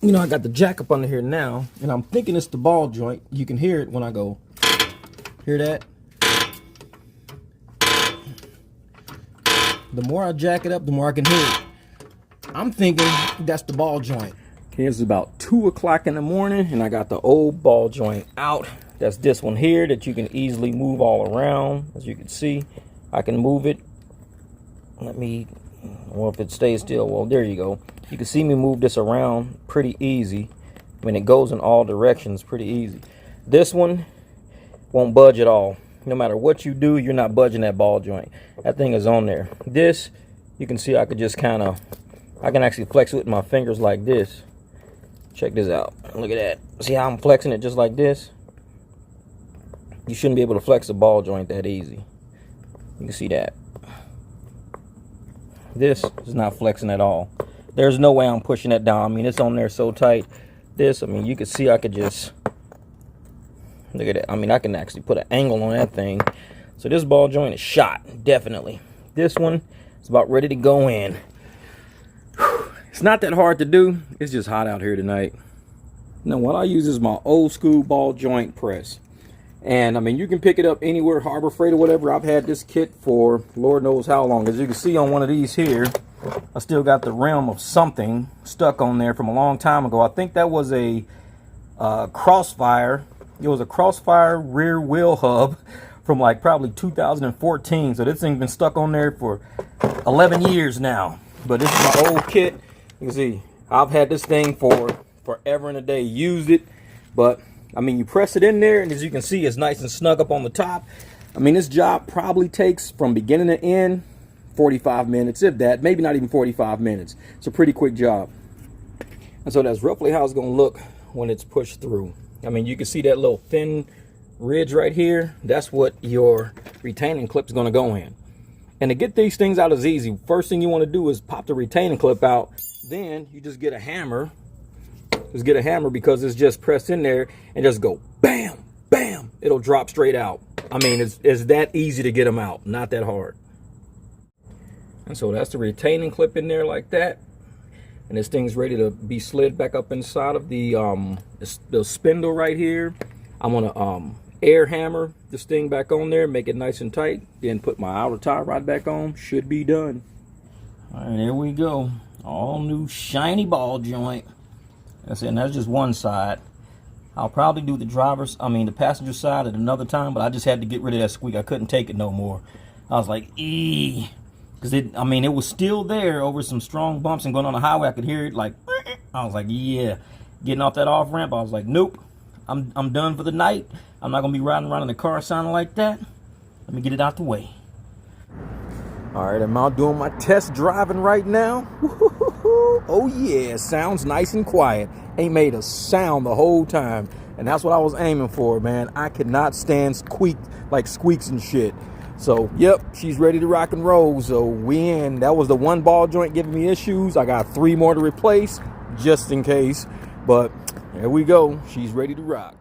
You know, I got the jack up under here now, and I'm thinking it's the ball joint. You can hear it when I go. Hear that? The more I jack it up, the more I can hear it. I'm thinking that's the ball joint. Okay, it's about 2 o'clock in the morning, and I got the old ball joint out. That's this one here that you can easily move all around. As you can see, I can move it. Well, if it stays still, well, there you go. You can see me move this around pretty easy. I mean, it goes in all directions pretty easy. This one won't budge at all. No matter what you do, you're not budging that ball joint. That thing is on there. This, you can see I could just kind of, I can actually flex it with my fingers like this. Check this out. Look at that. See how I'm flexing it just like this? You shouldn't be able to flex a ball joint that easy. You can see that. This is not flexing at all. There's no way I'm pushing that down. I mean, it's on there so tight. This, I mean, you can see I could just, look at that. I mean, I can actually put an angle on that thing. So this ball joint is shot, definitely. This one is about ready to go in. It's not that hard to do. It's just hot out here tonight. Now, what I use is my old school ball joint press. And, I mean, you can pick it up anywhere, Harbor Freight or whatever. I've had this kit for Lord knows how long. As you can see on one of these here, I still got the rim of something stuck on there from a long time ago. I think that was a Crossfire. It was a Crossfire rear wheel hub from like probably 2014. So this thing's been stuck on there for 11 years now. But this is my old kit. You can see I've had this thing for forever and a day. Used it, but I mean, you press it in there, and as you can see, it's nice and snug up on the top. I mean, this job probably takes from beginning to end 45 minutes, if that, maybe not even 45 minutes. It's a pretty quick job. And so that's roughly how it's going to look when it's pushed through. I mean, you can see that little thin ridge right here. That's what your retaining clip is going to go in. And to get these things out is easy. First thing you want to do is pop the retaining clip out. Then you just get a hammer. Just get a hammer because it's just pressed in there and just go bam, bam. It'll drop straight out. I mean, it's that easy to get them out. Not that hard. And so that's the retaining clip in there like that. And this thing's ready to be slid back up inside of the spindle right here. I'm gonna air hammer this thing back on there, make it nice and tight, then put my outer tie rod back on. Should be done. All right, there we go. All new shiny ball joint. That's it, and that's just one side. I'll probably do the passenger side at another time, but I just had to get rid of that squeak. I couldn't take it no more. I was like, eee. Because it was still there over some strong bumps and going on the highway. I could hear it like, I was like, yeah. Getting off that off ramp, I was like, nope. I'm done for the night. I'm not going to be riding around in the car sounding like that. Let me get it out the way. All right, I'm out doing my test driving right now. Oh yeah, sounds nice and quiet. Ain't made a sound the whole time. And that's what I was aiming for, man. I could not stand squeaks and shit. So, yep, she's ready to rock and roll. So we in. That was the one ball joint giving me issues. I got 3 more to replace just in case. But there we go. She's ready to rock.